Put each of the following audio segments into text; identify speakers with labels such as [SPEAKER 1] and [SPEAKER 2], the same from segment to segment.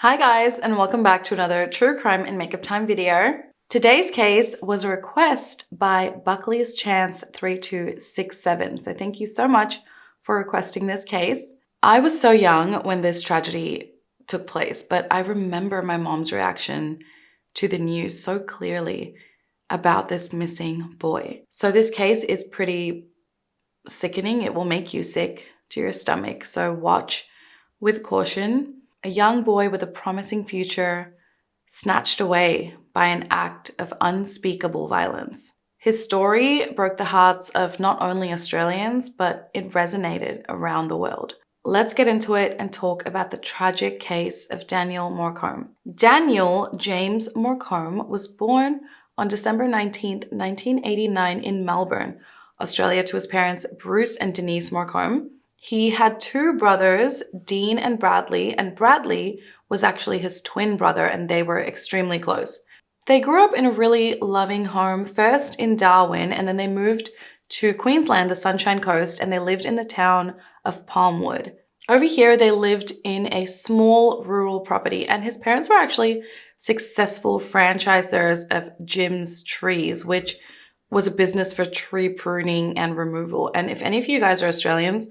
[SPEAKER 1] Hi guys, and welcome back to another True Crime in Makeup Time video. Today's case was a request by Buckley's Chance 3267. So thank you so much for requesting this case. I was so young when this tragedy took place, but I remember my mom's reaction to the news so clearly about this missing boy. So this case is pretty sickening. It will make you sick to your stomach. So watch with caution. A young boy with a promising future snatched away by an act of unspeakable violence. His story broke the hearts of not only Australians, but it resonated around the world. Let's get into it and talk about the tragic case of Daniel Morcombe. Daniel James Morcombe was born on December 19th, 1989 in Melbourne, Australia, to his parents Bruce and Denise Morcombe. He had two brothers, Dean and Bradley was actually his twin brother, and they were extremely close. They grew up in a really loving home, first in Darwin, and then they moved to Queensland, the Sunshine Coast, and they lived in the town of Palmwood. Over here, they lived in a small rural property, and his parents were actually successful franchisors of Jim's Trees, which was a business for tree pruning and removal. And if any of you guys are Australians,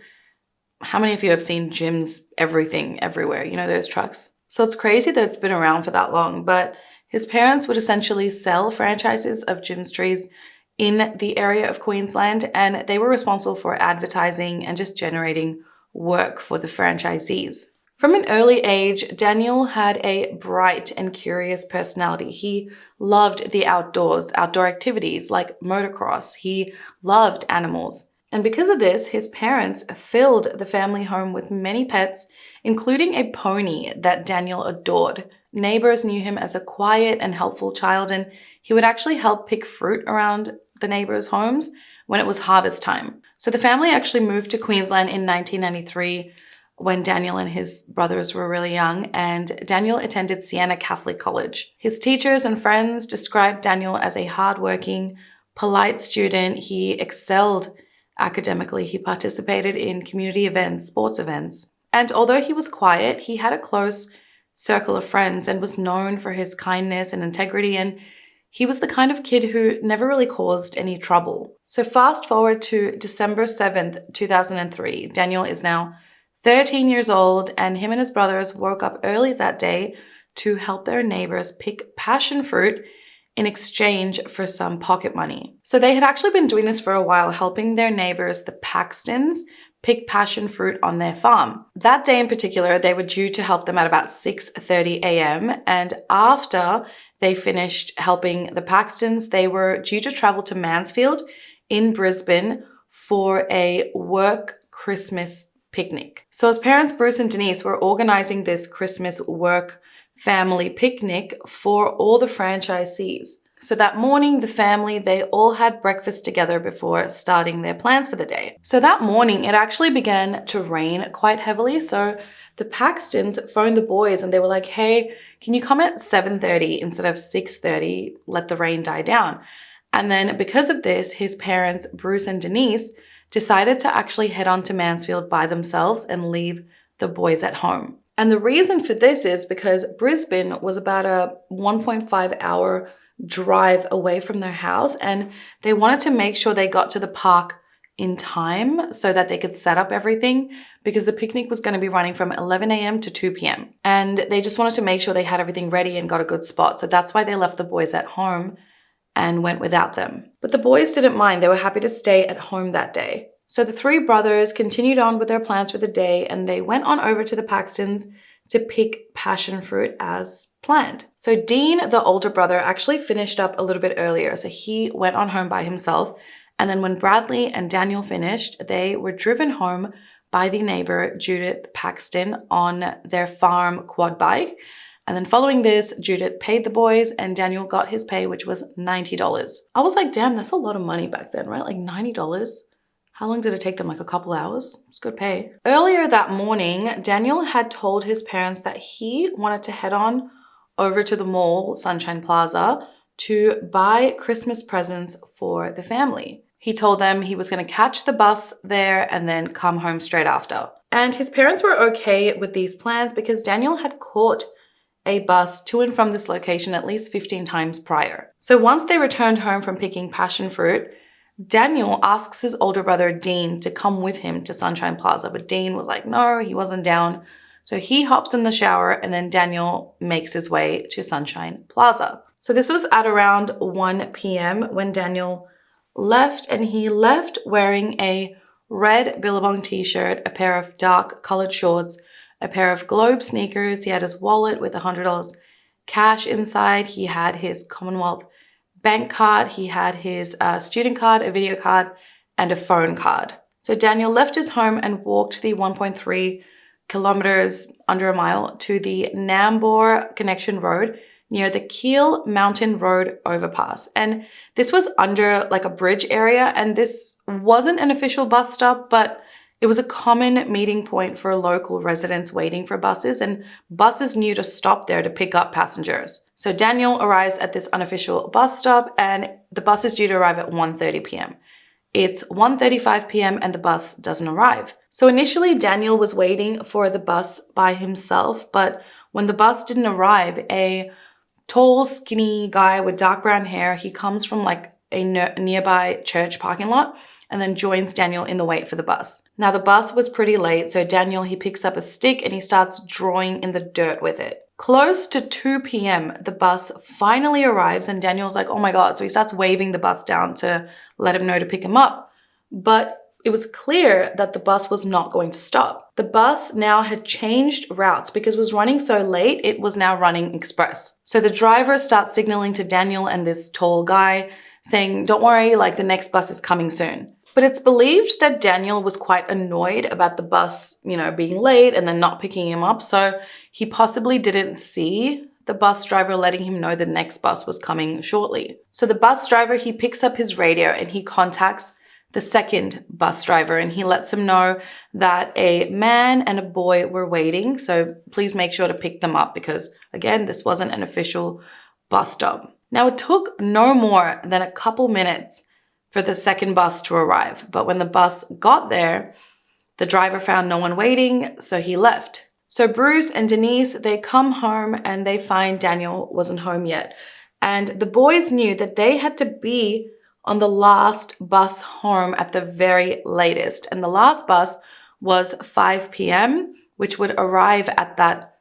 [SPEAKER 1] how many of you have seen Jim's everything everywhere? You know, those trucks. So it's crazy that it's been around for that long, but his parents would essentially sell franchises of Jim's Trees in the area of Queensland, and they were responsible for advertising and just generating work for the franchisees. From an early age, Daniel had a bright and curious personality. He loved the outdoors, outdoor activities like motocross. He loved animals. And because of this, his parents filled the family home with many pets, including a pony that Daniel adored. Neighbors knew him as a quiet and helpful child, and he would actually help pick fruit around the neighbors' homes when it was harvest time. So the family actually moved to Queensland in 1993 when Daniel and his brothers were really young, and Daniel attended Siena Catholic College. His teachers and friends described Daniel as a hardworking, polite student. He excelled academically. He participated in community events, sports events. And although he was quiet, he had a close circle of friends and was known for his kindness and integrity. And he was the kind of kid who never really caused any trouble. So fast forward to December 7th, 2003. Daniel is now 13 years old, and him and his brothers woke up early that day to help their neighbors pick passion fruit in exchange for some pocket money. So they had actually been doing this for a while, helping their neighbors, the Paxtons, pick passion fruit on their farm. That day in particular, they were due to help them at about 6:30 a.m. And after they finished helping the Paxtons, they were due to travel to Mansfield in Brisbane for a work Christmas picnic. So his parents, Bruce and Denise, were organizing this Christmas work family picnic for all the franchisees. So that morning, the family, they all had breakfast together before starting their plans for the day. So that morning, it actually began to rain quite heavily. So the Paxtons phoned the boys and they were like, hey, can you come at 7:30 instead of 6:30? Let the rain die down. And then because of this, his parents, Bruce and Denise, decided to actually head on to Mansfield by themselves and leave the boys at home. And the reason for this is because Brisbane was about a 1.5-hour drive away from their house, and they wanted to make sure they got to the park in time so that they could set up everything, because the picnic was going to be running from 11 a.m. to 2 p.m. And they just wanted to make sure they had everything ready and got a good spot. So that's why they left the boys at home and went without them. But the boys didn't mind. They were happy to stay at home that day. So the three brothers continued on with their plans for the day, and they went on over to the Paxtons to pick passion fruit as planned. So Dean, the older brother, actually finished up a little bit earlier. So he went on home by himself. And then when Bradley and Daniel finished, they were driven home by the neighbor, Judith Paxton, on their farm quad bike. And then following this, Judith paid the boys and Daniel got his pay, which was $90. I was like, damn, that's a lot of money back then, right? Like $90. How long did it take them? Like a couple hours? It's good pay. Earlier that morning, Daniel had told his parents that he wanted to head on over to the mall, Sunshine Plaza, to buy Christmas presents for the family. He told them he was going to catch the bus there and then come home straight after. And his parents were okay with these plans because Daniel had caught a bus to and from this location at least 15 times prior. So once they returned home from picking passion fruit, Daniel asks his older brother Dean to come with him to Sunshine Plaza, but Dean was like, no, he wasn't down. So he hops in the shower and then Daniel makes his way to Sunshine Plaza. So this was at around 1 p.m. when Daniel left, and he left wearing a red Billabong t-shirt, a pair of dark colored shorts, a pair of Globe sneakers. He had his wallet with $100 cash inside. He had his Commonwealth bank card. He had his student card, a video card, and a phone card. So Daniel left his home and walked the 1.3 kilometers, under a mile, to the Nambour Connection Road near the Keel Mountain Road overpass. And this was under like a bridge area, and this wasn't an official bus stop, but it was a common meeting point for local residents waiting for buses, and buses knew to stop there to pick up passengers. So Daniel arrives at this unofficial bus stop, and the bus is due to arrive at 1:30 p.m. It's 1:35 p.m. and the bus doesn't arrive. So initially Daniel was waiting for the bus by himself, but when the bus didn't arrive, a tall, skinny guy with dark brown hair, he comes from like a nearby church parking lot and then joins Daniel in the wait for the bus. Now the bus was pretty late, so Daniel, he picks up a stick and he starts drawing in the dirt with it. Close to 2 p.m., the bus finally arrives and Daniel's like, oh my God. So he starts waving the bus down to let him know to pick him up. But it was clear that the bus was not going to stop. The bus now had changed routes because it was running so late, it was now running express. So the driver starts signaling to Daniel and this tall guy saying, don't worry, like the next bus is coming soon. But it's believed that Daniel was quite annoyed about the bus, being late and then not picking him up. So he possibly didn't see the bus driver letting him know the next bus was coming shortly. So the bus driver, he picks up his radio and he contacts the second bus driver and he lets him know that a man and a boy were waiting. So please make sure to pick them up because, again, this wasn't an official bus stop. Now, it took no more than a couple minutes for the second bus to arrive. But when the bus got there, the driver found no one waiting, so he left. So Bruce and Denise, they come home and they find Daniel wasn't home yet. And the boys knew that they had to be on the last bus home at the very latest. And the last bus was 5 p.m., which would arrive at that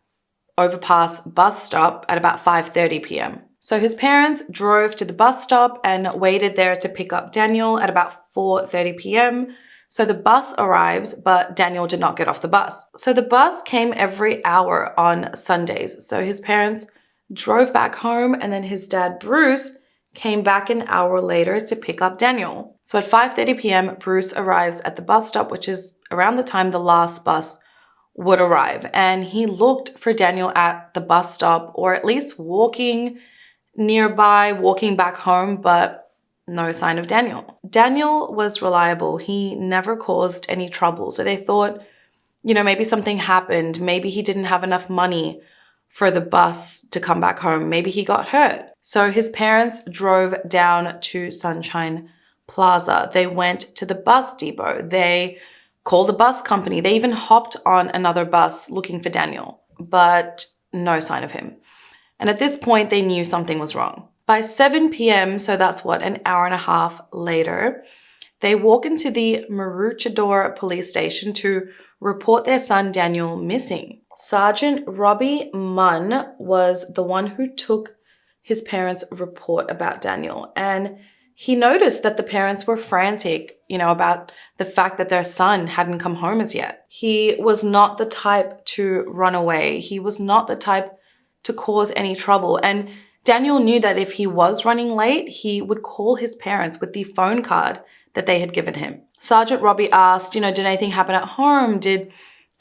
[SPEAKER 1] overpass bus stop at about 5:30 p.m. So his parents drove to the bus stop and waited there to pick up Daniel at about 4:30 p.m. So the bus arrives, but Daniel did not get off the bus. So the bus came every hour on Sundays. So his parents drove back home and then his dad, Bruce, came back an hour later to pick up Daniel. So at 5:30 p.m., Bruce arrives at the bus stop, which is around the time the last bus would arrive. And he looked for Daniel at the bus stop or at least walking nearby, walking back home, but no sign of Daniel. Daniel was reliable. He never caused any trouble. So they thought, maybe something happened. Maybe he didn't have enough money for the bus to come back home. Maybe he got hurt. So his parents drove down to Sunshine Plaza. They went to the bus depot. They called the bus company. They even hopped on another bus looking for Daniel, but no sign of him. And at this point, they knew something was wrong. By 7 p.m., so that's an hour and a half later, they walk into the Maroochydore police station to report their son Daniel missing. Sergeant Robbie Munn was the one who took his parents' report about Daniel. And he noticed that the parents were frantic, about the fact that their son hadn't come home as yet. He was not the type to run away. He was not the type to cause any trouble. And Daniel knew that if he was running late, he would call his parents with the phone card that they had given him. Sergeant Robbie asked, did anything happen at home? Did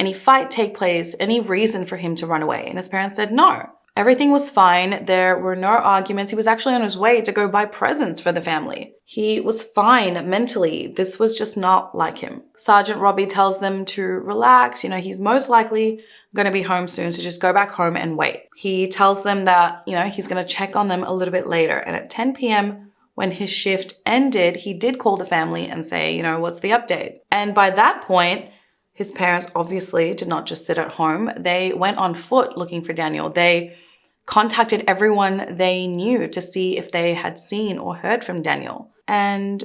[SPEAKER 1] any fight take place? Any reason for him to run away? And his parents said no. Everything was fine. There were no arguments. He was actually on his way to go buy presents for the family. He was fine mentally. This was just not like him. Sergeant Robbie tells them to relax. He's most likely going to be home soon, so just go back home and wait. He tells them that, he's going to check on them a little bit later. And at 10 p.m., when his shift ended, he did call the family and say, what's the update? And by that point, his parents obviously did not just sit at home. They went on foot looking for Daniel. They contacted everyone they knew to see if they had seen or heard from Daniel, and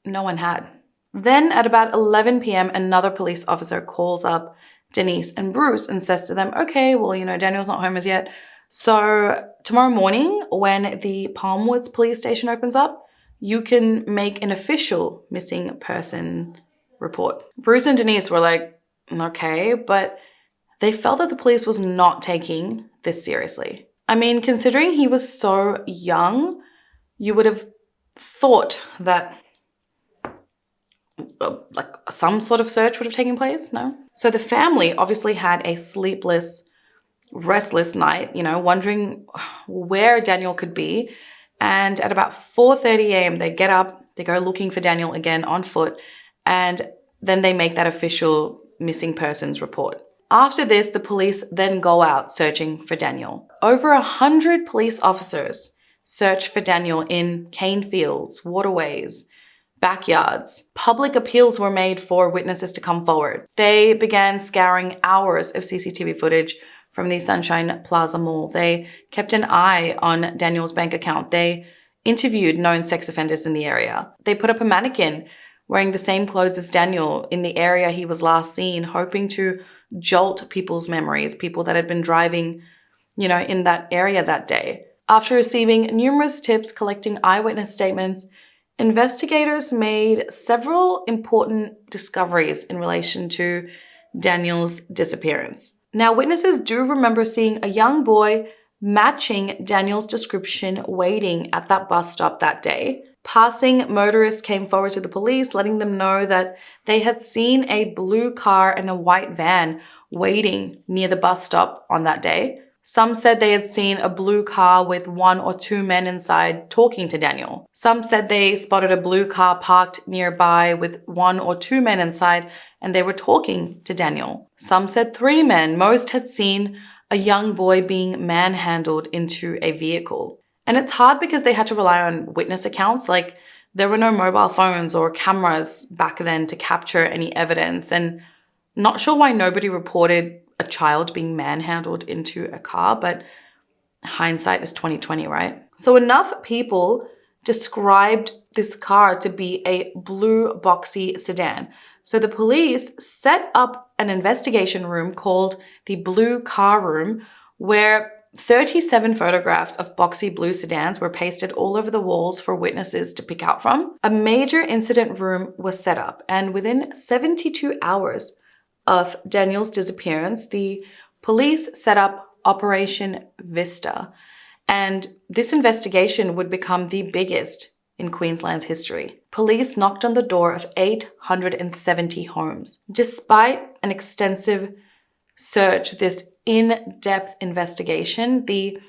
[SPEAKER 1] no one had. Then at about 11 p.m., another police officer calls up Denise and Bruce and says to them, okay, well, Daniel's not home as yet. So tomorrow morning, when the Palmwoods police station opens up, you can make an official missing person report. Bruce and Denise were like, okay, but they felt that the police was not taking this seriously. I mean, considering he was so young, you would have thought that like some sort of search would have taken place, no? So the family obviously had a sleepless, restless night, wondering where Daniel could be. And at about 4:30 a.m., they get up, they go looking for Daniel again on foot, and then they make that official missing persons report. After this, the police then go out searching for Daniel. Over 100 police officers search for Daniel in cane fields, waterways, backyards. Public appeals were made for witnesses to come forward. They began scouring hours of CCTV footage from the Sunshine Plaza Mall. They kept an eye on Daniel's bank account. They interviewed known sex offenders in the area. They put up a mannequin wearing the same clothes as Daniel in the area he was last seen, hoping to jolt people's memories, people that had been driving, in that area that day. After receiving numerous tips, collecting eyewitness statements, investigators made several important discoveries in relation to Daniel's disappearance. Now, witnesses do remember seeing a young boy matching Daniel's description waiting at that bus stop that day. Passing motorists came forward to the police, letting them know that they had seen a blue car and a white van waiting near the bus stop on that day. Some said they had seen a blue car with 1 or 2 men inside talking to Daniel. Some said they spotted a blue car parked nearby with 1 or 2 men inside and they were talking to Daniel. Some said 3 men. Most had seen a young boy being manhandled into a vehicle. And it's hard because they had to rely on witness accounts. Like, there were no mobile phones or cameras back then to capture any evidence. And not sure why nobody reported a child being manhandled into a car, but hindsight is 2020, right? So enough people described this car to be a blue boxy sedan. So the police set up an investigation room called the Blue Car Room, where 37 photographs of boxy blue sedans were pasted all over the walls for witnesses to pick out from. A major incident room was set up, and within 72 hours of Daniel's disappearance, the police set up Operation Vista, and this investigation would become the biggest in Queensland's history. Police knocked on the door of 870 homes. Despite an extensive search, this in-depth investigation, the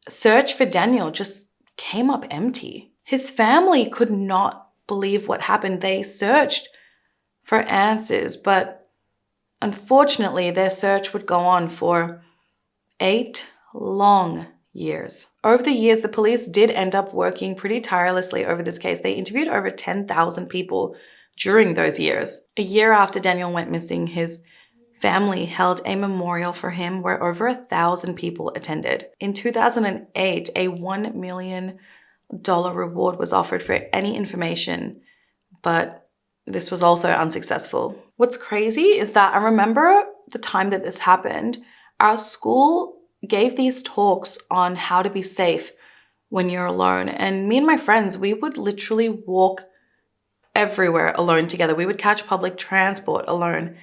[SPEAKER 1] search for Daniel just came up empty. His family could not believe what happened. They searched for answers, but unfortunately, their search would go on for 8 long years. Over the years, the police did end up working pretty tirelessly over this case. They interviewed over 10,000 people during those years. A year after Daniel went missing, his family held a memorial for him where over 1,000 people attended. In 2008, a $1 million reward was offered for any information, but this was also unsuccessful. What's crazy is that I remember the time that this happened, our school gave these talks on how to be safe when you're alone. And me and my friends, we would literally walk everywhere alone together. We would catch public transport alone.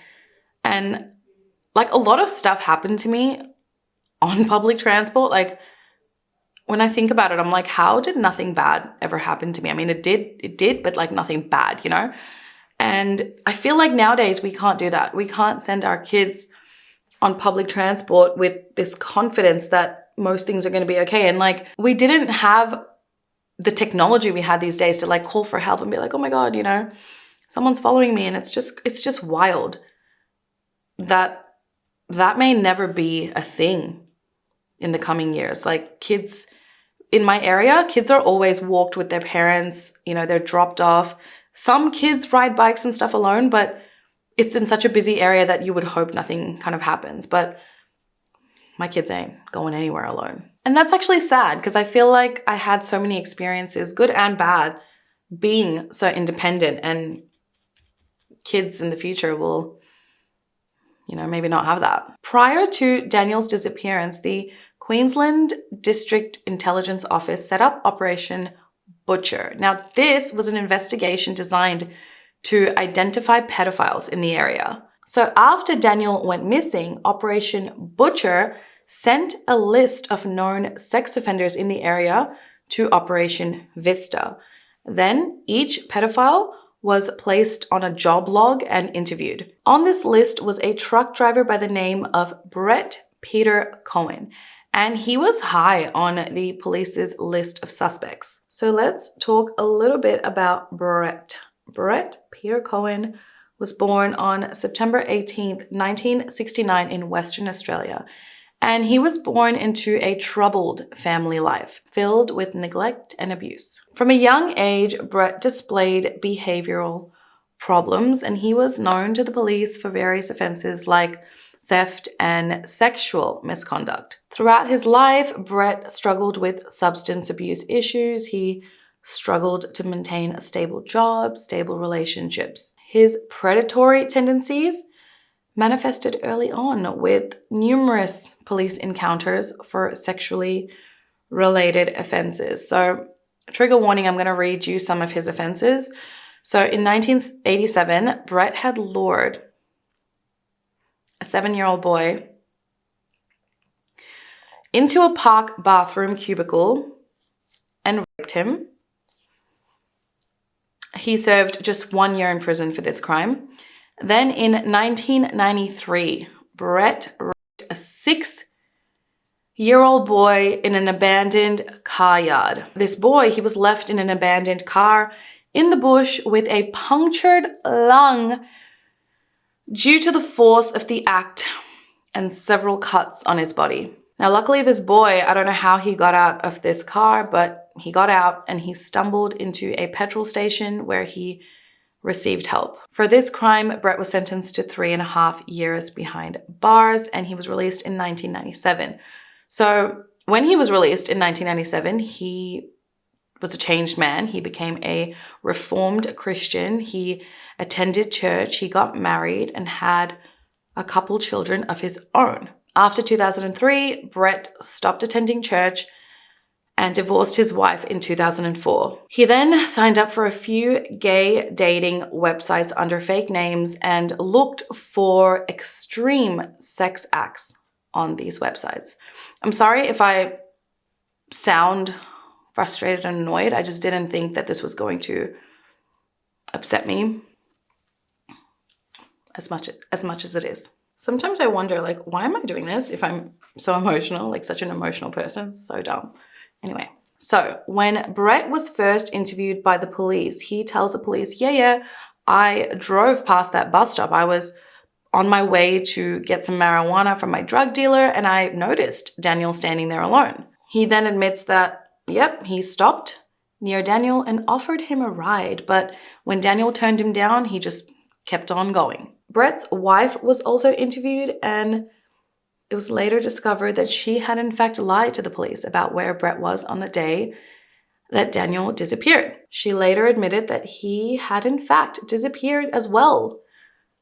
[SPEAKER 1] And like, a lot of stuff happened to me on public transport. Like, when I think about it, I'm like, how did nothing bad ever happen to me? I mean, it did, but like nothing bad, And I feel like nowadays we can't do that. We can't send our kids on public transport with this confidence that most things are going to be okay. And like, we didn't have the technology we had these days to like call for help and be like, oh my God, someone's following me. And it's just wild that may never be a thing in the coming years. Like, kids in my area, kids are always walked with their parents, they're dropped off. Some kids ride bikes and stuff alone, but it's in such a busy area that you would hope nothing kind of happens. But my kids ain't going anywhere alone. And that's actually sad because I feel like I had so many experiences, good and bad, being so independent, and kids in the future will, maybe not have that. Prior to Daniel's disappearance, the Queensland District Intelligence Office set up Operation Butcher. Now, this was an investigation designed to identify pedophiles in the area. So after Daniel went missing, Operation Butcher sent a list of known sex offenders in the area to Operation Vista. Then each pedophile was placed on a job log and interviewed. On this list was a truck driver by the name of Brett Peter Cohen, and he was high on the police's list of suspects. So let's talk a little bit about Brett. Brett Peter Cohen was born on September 18th, 1969 in Western Australia. And he was born into a troubled family life, filled with neglect and abuse. From a young age, Brett displayed behavioral problems, and he was known to the police for various offenses like theft and sexual misconduct. Throughout his life, Brett struggled with substance abuse issues. He struggled to maintain a stable job, stable relationships. His predatory tendencies manifested early on with numerous police encounters for sexually related offenses. So, trigger warning, I'm going to read you some of his offenses. So, in 1987, Brett had lured a 7-year-old boy into a park bathroom cubicle and raped him. He served just 1 year in prison for this crime. Then in 1993, Brett raped a 6-year-old boy in an abandoned car yard. This boy, he was left in an abandoned car in the bush with a punctured lung due to the force of the act and several cuts on his body. Now, luckily, this boy, I don't know how he got out of this car, but he got out and he stumbled into a petrol station where he received help. For this crime, Brett was sentenced to 3.5 years behind bars, and he was released in 1997. So when he was released in 1997, he was a changed man. He became a reformed Christian. He attended church. He got married and had a couple children of his own. After 2003, Brett stopped attending church and divorced his wife in 2004. He then signed up for a few gay dating websites under fake names and looked for extreme sex acts on these websites. I'm sorry if I sound frustrated and annoyed. I just didn't think that this was going to upset me as much as it is. Sometimes I wonder, why am I doing this if I'm so emotional, such an emotional person? So dumb. Anyway, so when Brett was first interviewed by the police, he tells the police, I drove past that bus stop. I was on my way to get some marijuana from my drug dealer, and I noticed Daniel standing there alone. He then admits that, he stopped near Daniel and offered him a ride, but when Daniel turned him down, he just kept on going. Brett's wife was also interviewed, and it was later discovered that she had in fact lied to the police about where Brett was on the day that Daniel disappeared. She later admitted that he had in fact disappeared as well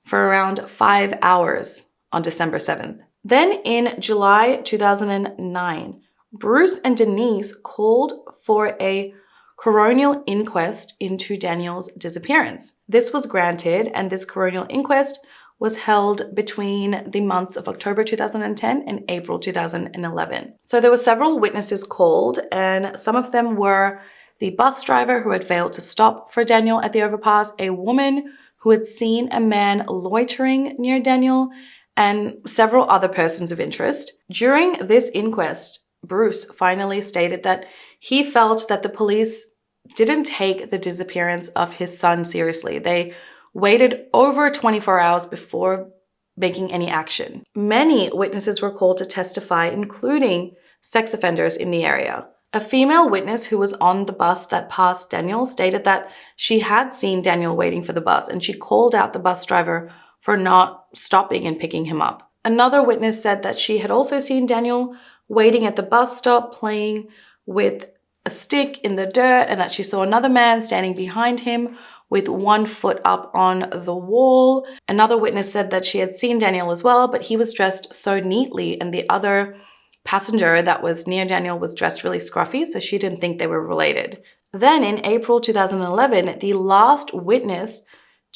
[SPEAKER 1] for around 5 hours on December 7th. Then in July 2009, Bruce and Denise called for a coronial inquest into Daniel's disappearance. This was granted, and this coronial inquest was held between the months of October 2010 and April 2011. So there were several witnesses called, and some of them were the bus driver who had failed to stop for Daniel at the overpass, a woman who had seen a man loitering near Daniel, and several other persons of interest. During this inquest, Bruce finally stated that he felt that the police didn't take the disappearance of his son seriously. They waited over 24 hours before making any action. Many witnesses were called to testify, including sex offenders in the area. A female witness who was on the bus that passed Daniel stated that she had seen Daniel waiting for the bus, and she called out the bus driver for not stopping and picking him up. Another witness said that she had also seen Daniel waiting at the bus stop playing with a stick in the dirt, and that she saw another man standing behind him with 1 foot up on the wall. Another witness said that she had seen Daniel as well, but he was dressed so neatly, and the other passenger that was near Daniel was dressed really scruffy, so she didn't think they were related. Then in April 2011, the last witness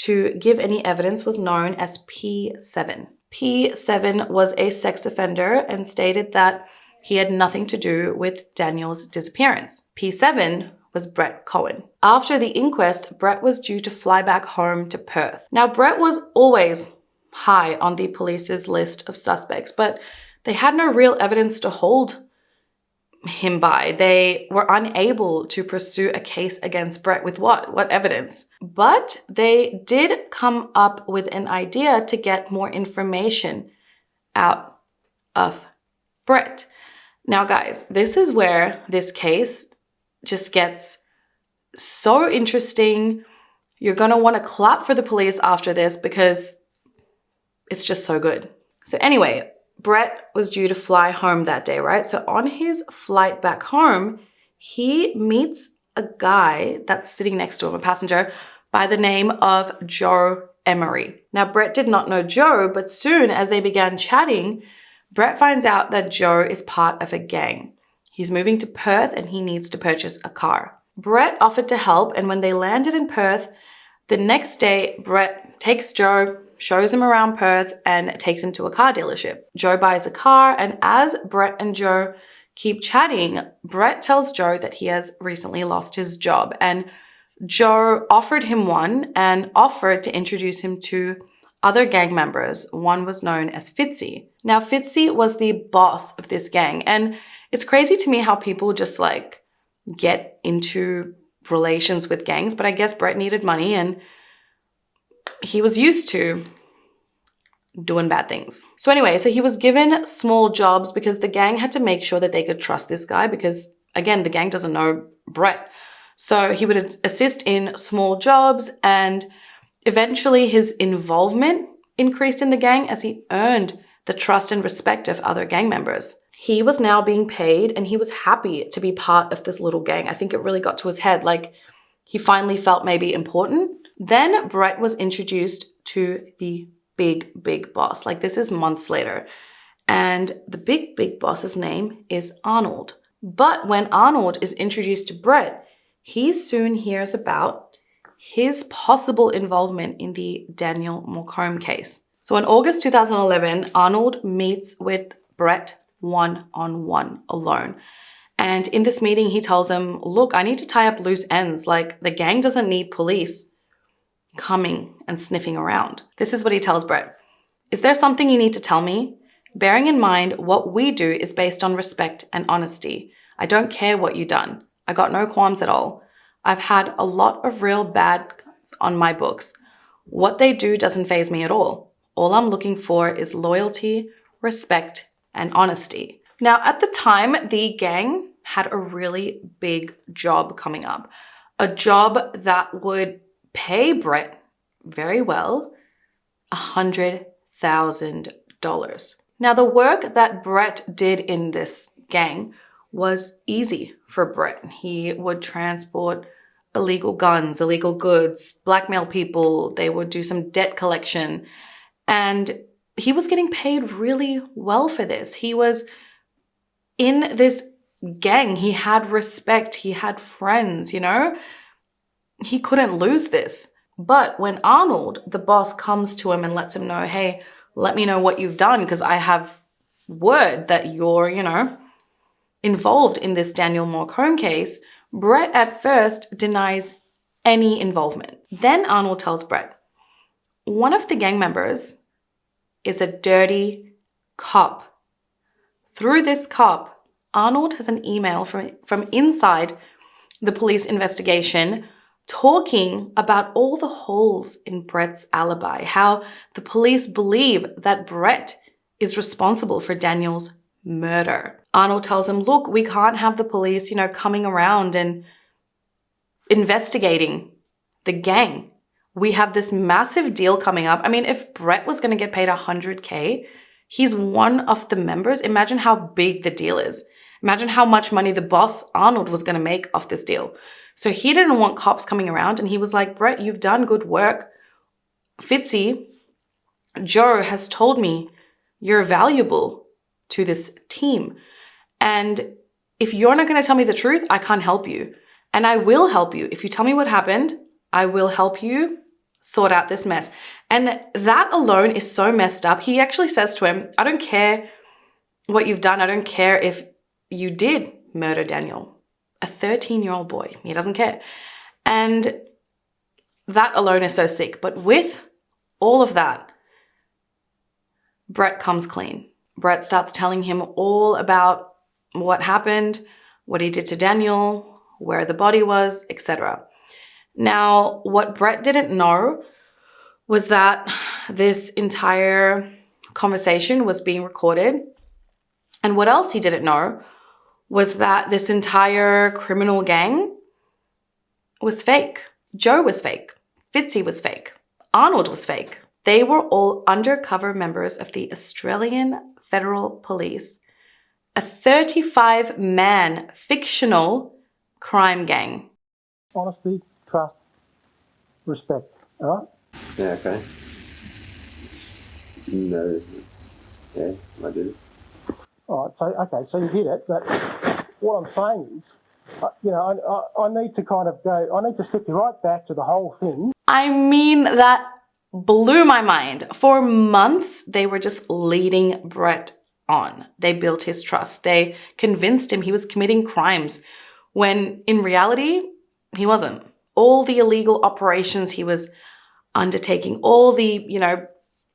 [SPEAKER 1] to give any evidence was known as P7. P7 was a sex offender and stated that he had nothing to do with Daniel's disappearance. P7 was Brett Cohen. After the inquest, Brett was due to fly back home to Perth. Now, Brett was always high on the police's list of suspects, but they had no real evidence to hold him by. They were unable to pursue a case against Brett with what? What evidence? But they did come up with an idea to get more information out of Brett. Now, guys, this is where this case just gets so interesting. You're going to want to clap for the police after this because it's just so good. So anyway, Brett was due to fly home that day, right? So on his flight back home, he meets a guy that's sitting next to him, a passenger, by the name of Joe Emery. Now, Brett did not know Joe, but soon as they began chatting, Brett finds out that Joe is part of a gang. He's moving to Perth and he needs to purchase a car. Brett offered to help, and when they landed in Perth, the next day, Brett takes Joe, shows him around Perth, and takes him to a car dealership. Joe buys a car, and as Brett and Joe keep chatting, Brett tells Joe that he has recently lost his job, and Joe offered him one and offered to introduce him to other gang members. One was known as Fitzy. Now, Fitzy was the boss of this gang, and it's crazy to me how people just like get into relations with gangs, but I guess Brett needed money and he was used to doing bad things. So anyway, so he was given small jobs because the gang had to make sure that they could trust this guy because, again, the gang doesn't know Brett. So he would assist in small jobs, and eventually his involvement increased in the gang as he earned the trust and respect of other gang members. He was now being paid and he was happy to be part of this little gang. I think it really got to his head, like he finally felt maybe important. Then Brett was introduced to the big boss. Like, this is months later. And the big boss's name is Arnold. But when Arnold is introduced to Brett, he soon hears about his possible involvement in the Daniel Morcombe case. So in August 2011, Arnold meets with Brett one-on-one alone. And in this meeting, he tells him, look, I need to tie up loose ends. Like, the gang doesn't need police coming and sniffing around. This is what he tells Brett. Is there something you need to tell me? Bearing in mind what we do is based on respect and honesty. I don't care what you done. I got no qualms at all. I've had a lot of real bad guys on my books. What they do doesn't faze me at all. All I'm looking for is loyalty, respect, and honesty. Now, at the time, the gang had a really big job coming up. A job that would pay Brett very well, $100,000. Now, the work that Brett did in this gang was easy for Brett. He would transport illegal guns, illegal goods, blackmail people. They would do some debt collection. And he was getting paid really well for this. He was in this gang. He had respect. He had friends, you know? He couldn't lose this. But when Arnold, the boss, comes to him and lets him know, hey, let me know what you've done because I have word that you're, involved in this Daniel Morcombe case, Brett at first denies any involvement. Then Arnold tells Brett, one of the gang members is a dirty cop. Through this cop, Arnold has an email from inside the police investigation talking about all the holes in Brett's alibi, how the police believe that Brett is responsible for Daniel's murder. Arnold tells him, look, we can't have the police, coming around and investigating the gang. We have this massive deal coming up. I mean, if Brett was going to get paid $100K, He's one of the members. Imagine how big the deal is. Imagine how much money the boss, Arnold, was going to make off this deal. So he didn't want cops coming around, and he was like, Brett, you've done good work. Fitzy, Joe has told me you're valuable to this team. And if you're not going to tell me the truth, I can't help you. And I will help you. If you tell me what happened, I will help you sort out this mess. And that alone is so messed up. He actually says to him, I don't care what you've done. I don't care if you did murder Daniel, a 13-year-old boy. He doesn't care. And that alone is so sick. But with all of that, Brett comes clean. Brett starts telling him all about what happened, what he did to Daniel, where the body was, etc. Now, what Brett didn't know was that this entire conversation was being recorded. And what else he didn't know was that this entire criminal gang was fake. Joe was fake. Fitzy was fake. Arnold was fake. They were all undercover members of the Australian Federal Police, a 35-man fictional crime gang.
[SPEAKER 2] Honesty, trust, respect, all right?
[SPEAKER 3] Yeah, okay. No. Yeah, I do.
[SPEAKER 2] All right, so you did it, but what I'm saying is, I need to kind of go, I need to strip you right back to the whole thing.
[SPEAKER 1] I mean, that blew my mind. For months, they were just leading Brett on. They built his trust. They convinced him he was committing crimes when in reality, he wasn't. All the illegal operations he was undertaking, all the,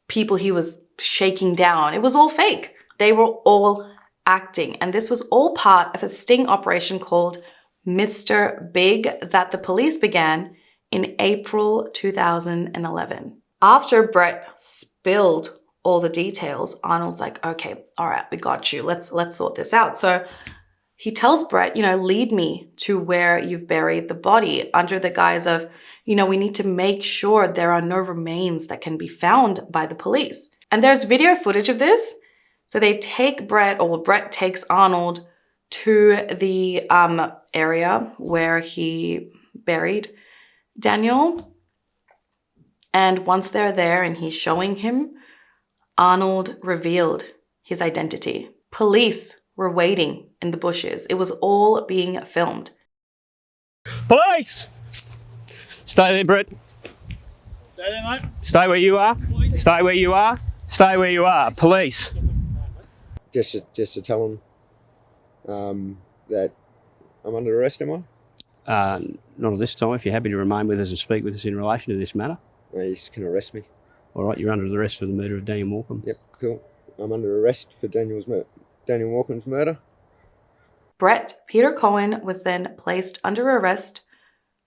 [SPEAKER 1] people he was shaking down, it was all fake. They were all acting. And this was all part of a sting operation called Mr. Big that the police began in April 2011. After Brett spilled all the details, Arnold's like, okay, all right, we got you. Let's sort this out. So he tells Brett, lead me to where you've buried the body under the guise of, we need to make sure there are no remains that can be found by the police. And there's video footage of this. So they take Brett, or Brett takes Arnold to the area where he buried Daniel. And once they're there and he's showing him, Arnold revealed his identity. Police were waiting in the bushes. It was all being filmed.
[SPEAKER 4] Police! Stay there, Brett.
[SPEAKER 2] Stay there, mate.
[SPEAKER 4] Stay where you are. Stay where you are. Stay where you are. Police.
[SPEAKER 3] Just to tell him that I'm under arrest, am I?
[SPEAKER 4] Not at this time. If you're happy to remain with us and speak with us in relation to this matter.
[SPEAKER 3] No, you can arrest me.
[SPEAKER 4] All right, you're under arrest for the murder of Daniel Morcombe.
[SPEAKER 3] Yep, cool. I'm under arrest for Daniel Morcombe's murder.
[SPEAKER 1] Brett Peter Cohen was then placed under arrest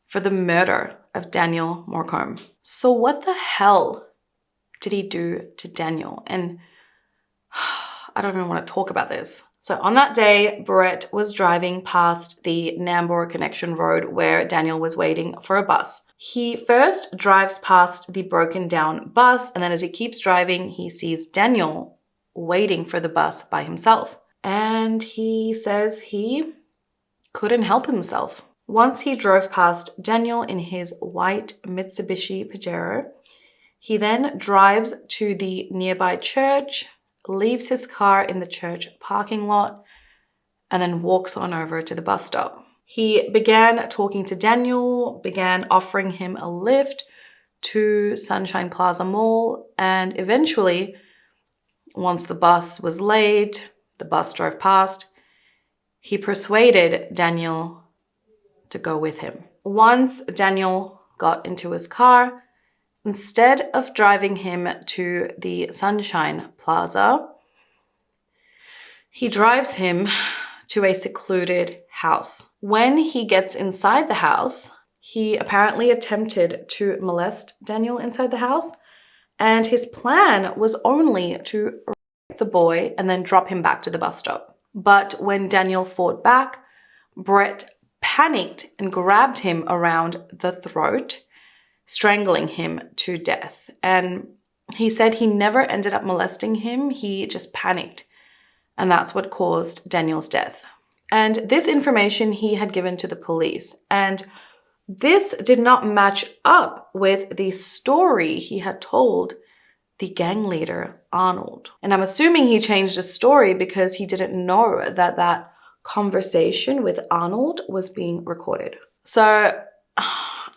[SPEAKER 1] for the murder of Daniel Morcombe. So what the hell did he do to Daniel? And I don't even want to talk about this. So on that day, Brett was driving past the Nambour Connection Road where Daniel was waiting for a bus. He first drives past the broken down bus, and then as he keeps driving, he sees Daniel waiting for the bus by himself. And he says he couldn't help himself. Once he drove past Daniel in his white Mitsubishi Pajero, he then drives to the nearby church, leaves his car in the church parking lot, and then walks on over to the bus stop. He began talking to Daniel, began offering him a lift to Sunshine Plaza Mall, and eventually, once the bus was late, the bus drove past, he persuaded Daniel to go with him. Once Daniel got into his car, instead of driving him to the Sunshine Plaza, he drives him to a secluded house. When he gets inside the house, he apparently attempted to molest Daniel inside the house, and his plan was only to rape the boy and then drop him back to the bus stop. But when Daniel fought back, Brett panicked and grabbed him around the throat, strangling him to death. And He said he never ended up molesting him. He just panicked. And that's what caused Daniel's death. And this information he had given to the police. And this did not match up with the story he had told the gang leader, Arnold. And I'm assuming he changed his story because he didn't know that that conversation with Arnold was being recorded. So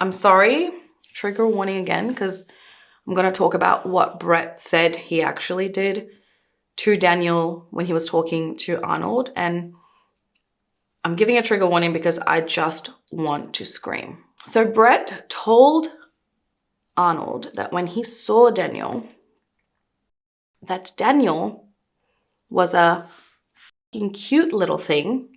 [SPEAKER 1] I'm sorry, trigger warning again, because I'm going to talk about what Brett said he actually did to Daniel when he was talking to Arnold. And I'm giving a trigger warning because I just want to scream. So Brett told Arnold that when he saw Daniel, that Daniel was a fucking cute little thing.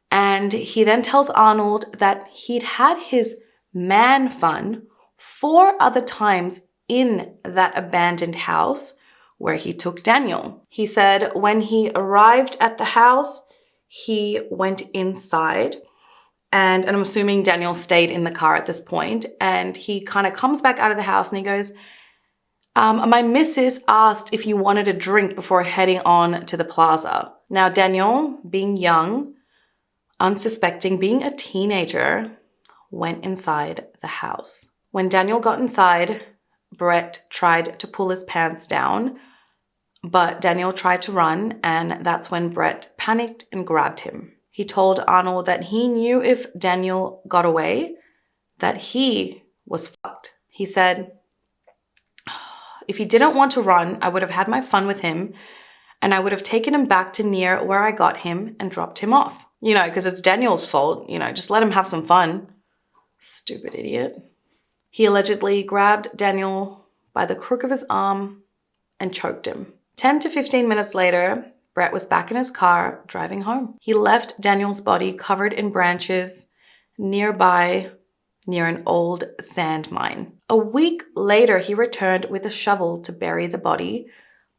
[SPEAKER 1] And he then tells Arnold that he'd had his man fun 4 other times in that abandoned house where he took Daniel. He said when he arrived at the house, he went inside, and I'm assuming Daniel stayed in the car at this point, and he kind of comes back out of the house and he goes, my missus asked if you wanted a drink before heading on to the plaza. Now, Daniel, being young, unsuspecting, being a teenager, went inside the house. When Daniel got inside, Brett tried to pull his pants down, but Daniel tried to run, and that's when Brett panicked and grabbed him. He told Arnold that he knew if Daniel got away, that he was fucked. He said, if he didn't want to run, I would have had my fun with him, and I would have taken him back to near where I got him and dropped him off. You know, because it's Daniel's fault. You know, just let him have some fun. Stupid idiot. He allegedly grabbed Daniel by the crook of his arm and choked him. 10 to 15 minutes later, Brett was back in his car driving home. He left Daniel's body covered in branches nearby near an old sand mine. A week later, he returned with a shovel to bury the body,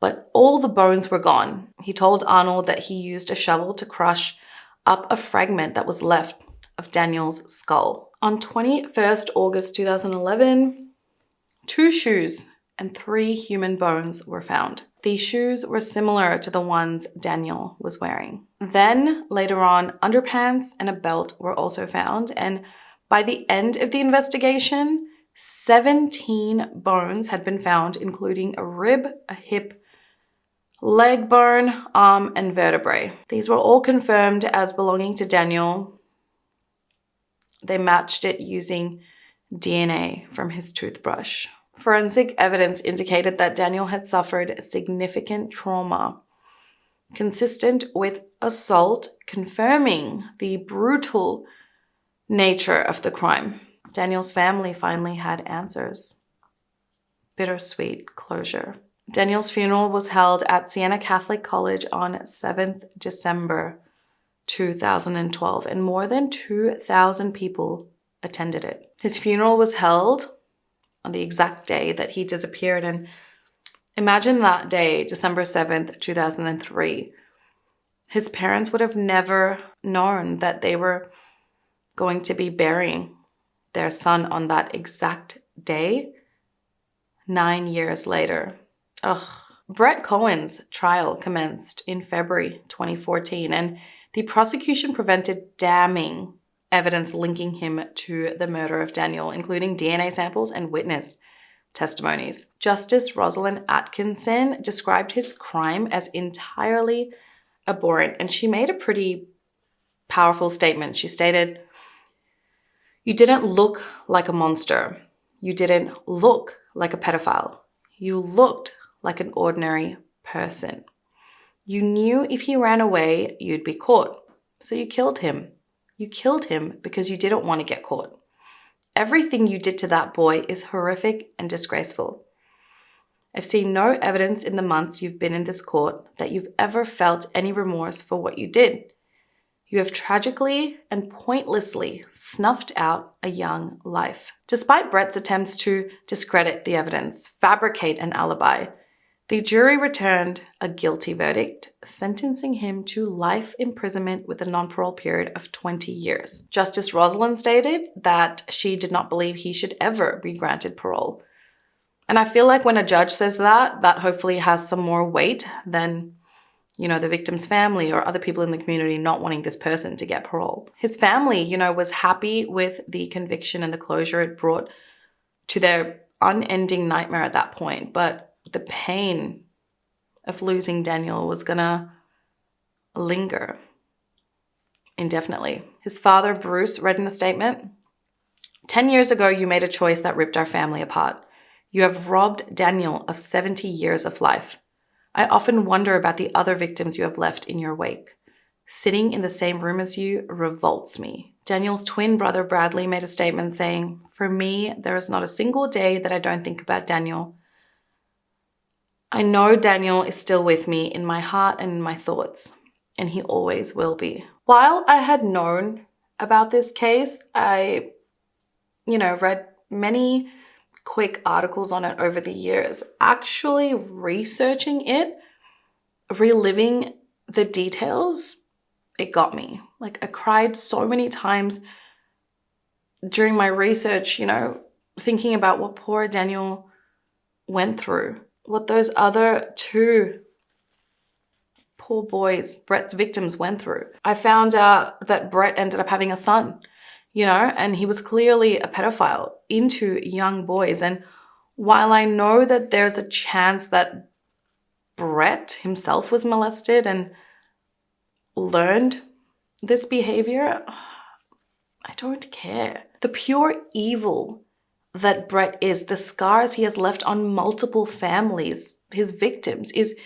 [SPEAKER 1] but all the bones were gone. He told Arnold that he used a shovel to crush up a fragment that was left of Daniel's skull. On 21st August 2011, 2 shoes and 3 human bones were found. These shoes were similar to the ones Daniel was wearing. Then, later on, underpants and a belt were also found, and by the end of the investigation, 17 bones had been found, including a rib, a hip, leg bone, arm, and vertebrae. These were all confirmed as belonging to Daniel. They matched it using DNA from his toothbrush. Forensic evidence indicated that Daniel had suffered significant trauma consistent with assault, confirming the brutal nature of the crime. Daniel's family finally had answers. Bittersweet closure. Daniel's funeral was held at Siena Catholic College on 7th December 2012, and more than 2,000 people attended it. His funeral was held on the exact day that he disappeared, and imagine that day, December 7th, 2003. His parents would have never known that they were going to be burying their son on that exact day 9 years later. Ugh. Brett Cohen's trial commenced in February 2014, and the prosecution presented damning evidence linking him to the murder of Daniel, including DNA samples and witness testimonies. Justice Rosalind Atkinson described his crime as entirely abhorrent, and she made a pretty powerful statement. She stated, "You didn't look like a monster. You didn't look like a pedophile. You looked like an ordinary person. You knew if he ran away, you'd be caught. So you killed him. You killed him because you didn't want to get caught. Everything you did to that boy is horrific and disgraceful. I've seen no evidence in the months you've been in this court that you've ever felt any remorse for what you did. You have tragically and pointlessly snuffed out a young life." Despite Brett's attempts to discredit the evidence, fabricate an alibi, the jury returned a guilty verdict, sentencing him to life imprisonment with a non-parole period of 20 years. Justice Rosalind stated that she did not believe he should ever be granted parole And I feel like when a judge says that, that hopefully has some more weight than, you know, the victim's family or other people in the community not wanting this person to get parole. His family, you know, was happy with the conviction and the closure it brought to their unending nightmare at that point. But the pain of losing Daniel was gonna linger indefinitely. His father, Bruce, read in a statement, 10 years ago, you made a choice that ripped our family apart. You have robbed Daniel of 70 years of life. I often wonder about the other victims you have left in your wake. Sitting in the same room as you revolts me. Daniel's twin brother, Bradley, made a statement saying, for me, there is not a single day that I don't think about Daniel. I know Daniel is still with me in my heart and in my thoughts, and he always will be. While I had known about this case, I, read many quick articles on it over the years. Actually researching it, reliving the details, it got me. Like, I cried so many times during my research, thinking about what poor Daniel went through, what those other two poor boys, Brett's victims, went through. I found out that Brett ended up having a son, and he was clearly a pedophile into young boys. And while I know that there's a chance that Brett himself was molested and learned this behavior, I don't care. The pure evil that Brett is, the scars he has left on multiple families, his victims, is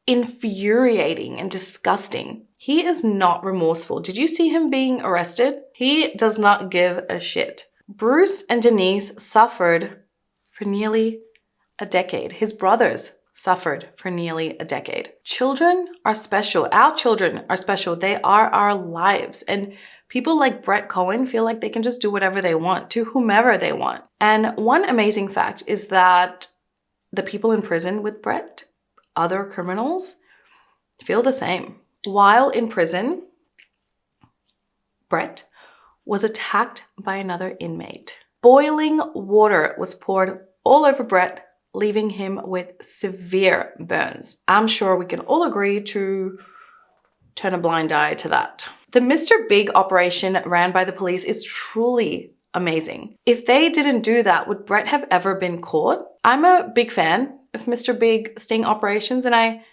[SPEAKER 1] infuriating and disgusting. He is not remorseful. Did you see him being arrested? He does not give a shit. Bruce and Denise suffered for nearly a decade. His brothers suffered for nearly a decade. Children are special. Our children are special. They are our lives. And people like Brett Cohen feel like they can just do whatever they want to whomever they want. And one amazing fact is that the people in prison with Brett, other criminals, feel the same. While in prison, Brett was attacked by another inmate. Boiling water was poured all over Brett, leaving him with severe burns. I'm sure we can all agree to turn a blind eye to that. The Mr. Big operation ran by the police is truly amazing. If they didn't do that, would Brett have ever been caught? I'm a big fan of Mr. Big sting operations, and I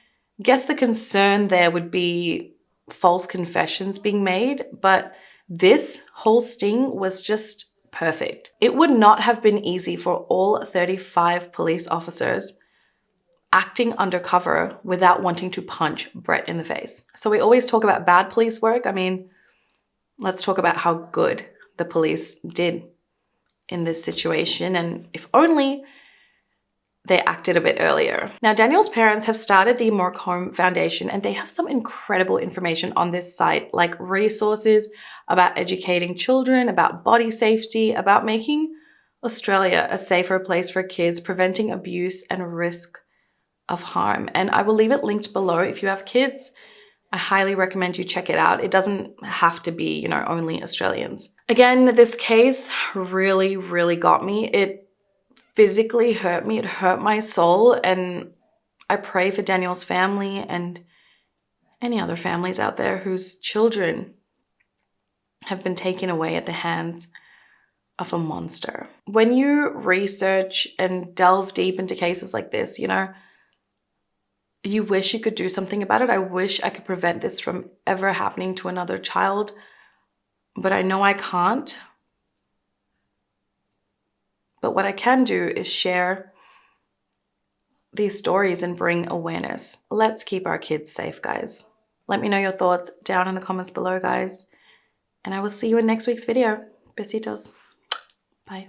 [SPEAKER 1] guess the concern there would be false confessions being made, but this whole sting was just perfect. It would not have been easy for all 35 police officers acting undercover without wanting to punch Brett in the face. So we always talk about bad police work. I mean, let's talk about how good the police did in this situation, and if only they acted a bit earlier. Now, Daniel's parents have started the Morcombe Foundation, and they have some incredible information on this site, like resources about educating children, about body safety, about making Australia a safer place for kids, preventing abuse and risk of harm. And I will leave it linked below. If you have kids, I highly recommend you check it out. It doesn't have to be, only Australians. Again, this case really, really got me. It physically hurt me. It hurt my soul. And I pray for Daniel's family and any other families out there whose children have been taken away at the hands of a monster. When you research and delve deep into cases like this, you wish you could do something about it. I wish I could prevent this from ever happening to another child, but I know I can't. But what I can do is share these stories and bring awareness. Let's keep our kids safe, guys. Let me know your thoughts down in the comments below, guys. And I will see you in next week's video. Besitos. Bye.